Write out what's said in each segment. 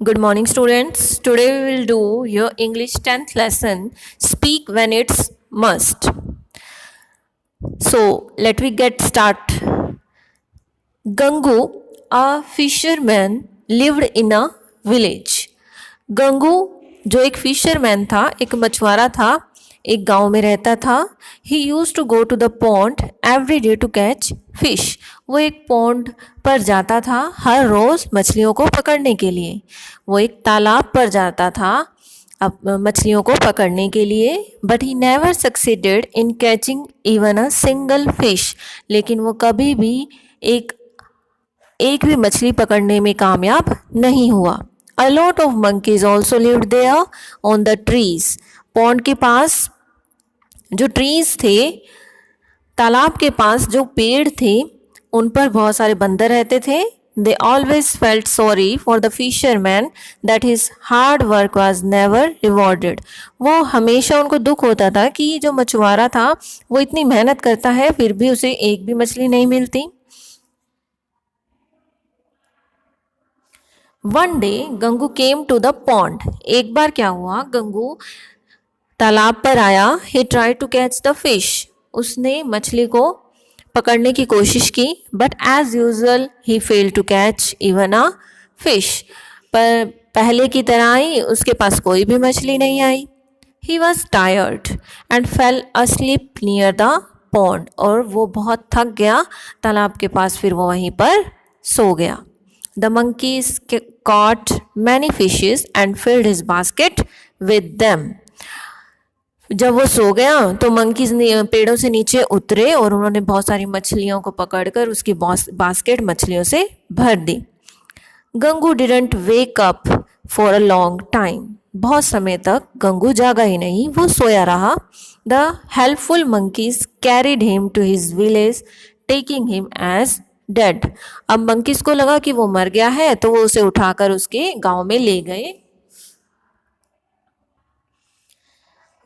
Good morning, students. Today we will do your English 10th lesson Speak When It's Must. So, let me get start. Gangu, a fisherman, lived in a village. Gangu जो एक fisherman था, एक मछुआरा था, एक गांव में रहता था. He used to go to the pond every day to catch fish. वो एक पॉन्ड पर जाता था हर रोज़ मछलियों को पकड़ने के लिए. वो एक तालाब पर जाता था मछलियों को पकड़ने के लिए. But he never succeeded in catching even a single fish. लेकिन वो कभी भी एक भी मछली पकड़ने में कामयाब नहीं हुआ. A lot of monkeys also lived there on the trees. Pond के पास जो ट्रीज थे, तालाब के पास जो पेड़ थे, उन पर बहुत सारे बंदर रहते थे. They always felt sorry for the fisherman that his hard work was never rewarded. वो हमेशा उनको दुख होता था कि जो मछुआरा था वो इतनी मेहनत करता है फिर भी उसे एक भी मछली नहीं मिलती. One day Gangu came to the pond. एक बार क्या हुआ, गंगू तालाब पर आया. He try to catch the fish. उसने मछली को पकड़ने की कोशिश की. But as usual he fail to catch even a fish. पर पहले की तरह ही उसके पास कोई भी मछली नहीं आई. He was tired and fell asleep near the pond. और वो बहुत थक गया तालाब के पास, फिर वो वहीं पर सो गया. The monkeys caught many fishes and filled his basket with them. जब वो सो गया तो मंकीज पेड़ों से नीचे उतरे और उन्होंने बहुत सारी मछलियों को पकड़कर उसकी बास्केट मछलियों से भर दी. Gangu didn't wake up for a long time. बहुत समय तक गंगू जागा ही नहीं, वो सोया रहा. The helpful monkeys carried him to his village taking him as dead. अब मंकीज को लगा कि वो मर गया है तो वो उसे उठाकर उसके गांव में ले गए.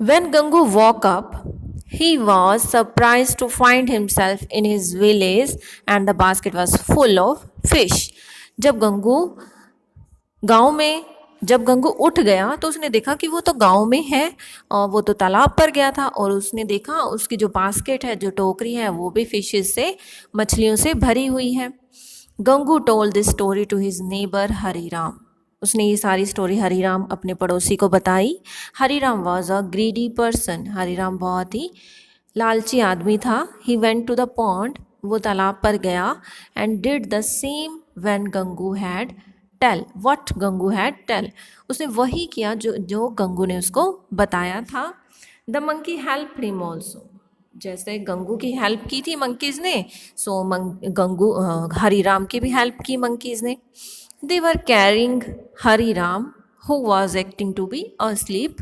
When Gangu woke up, he was surprised to find himself in his village and the basket was full of fish. जब गंगू उठ गया तो उसने देखा कि वो तो गांव में है और वो तो तालाब पर गया था. और उसने देखा उसकी जो बास्केट है, जो टोकरी है, वो भी फिशेस से, मछलियों से भरी हुई है. Gangu told this story to his neighbour Hariram. उसने ये सारी स्टोरी हरीराम अपने पड़ोसी को बताई. Hariram was a greedy person. Hariram बहुत ही लालची आदमी था. He went to the pond. वो तालाब पर गया. And did the same when Gangu had tell what Gangu had tell. उसने वही किया जो गंगू ने उसको बताया था. The monkey help him also. जैसे गंगू की हेल्प की थी मंकीज़ ने, सो गंगू हरीराम की भी हेल्प की मंकीज़ ने. They were carrying Hariram who was acting to be asleep.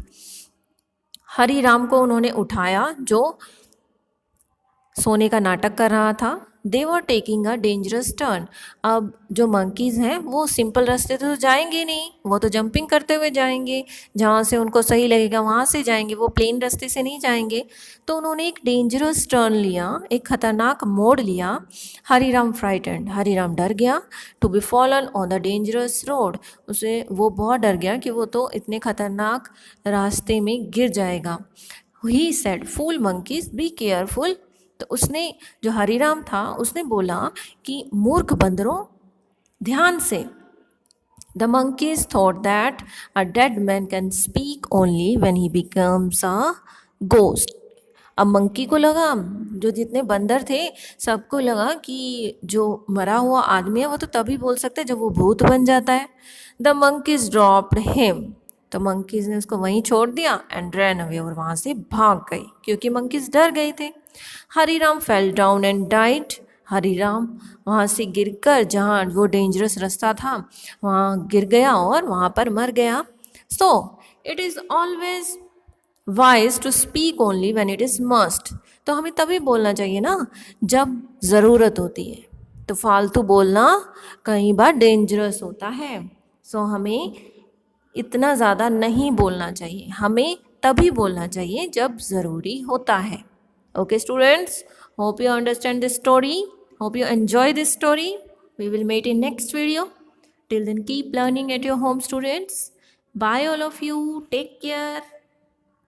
Hariram को उन्होंने उठाया जो सोने का नाटक कर रहा था. They were taking a dangerous turn. अब जो मंकीज़ हैं वो सिंपल रास्ते तो जाएंगे नहीं, वो तो जंपिंग करते हुए जाएंगे. जहाँ से उनको सही लगेगा वहाँ से जाएंगे, वो प्लेन रास्ते से नहीं जाएंगे. तो उन्होंने एक डेंजरस टर्न लिया, एक खतरनाक मोड़ लिया. हरीराम फ्राइटेंड. हरीराम डर गया. To be fallen on the dangerous road. उसे वो बहुत डर गया कि वो तो इतने खतरनाक रास्ते में गिर जाएगा. He said fool monkeys be careful. तो उसने, जो हरीराम था, उसने बोला कि मूर्ख बंदरों, ध्यान से. The monkeys thought that a dead man can speak only when he becomes a ghost. अब मंकी को लगा, जो जितने बंदर थे सबको लगा कि जो मरा हुआ आदमी है वो तो तभी बोल सकता है जब वो भूत बन जाता है. The monkeys dropped him. तो मंकीज़ ने उसको वहीं छोड़ दिया एंड रैन अवे. और वहाँ से भाग गई क्योंकि मंकीज़ डर गए थे. Hariram fell down and died. Hariram वहाँ से गिरकर, जहाँ वो डेंजरस रास्ता था वहाँ गिर गया और वहाँ पर मर गया. So it is always wise to speak only when it is must. तो हमें तभी बोलना चाहिए ना जब ज़रूरत होती है. तो फालतू बोलना कई बार डेंजरस होता है. सो हमें इतना ज़्यादा नहीं बोलना चाहिए, हमें तभी बोलना चाहिए जब ज़रूरी होता है. Okay, students, hope you understand this story. Hope you enjoy this story. We will meet in next video. Till then, keep learning at your home, students. Bye, all of you. Take care.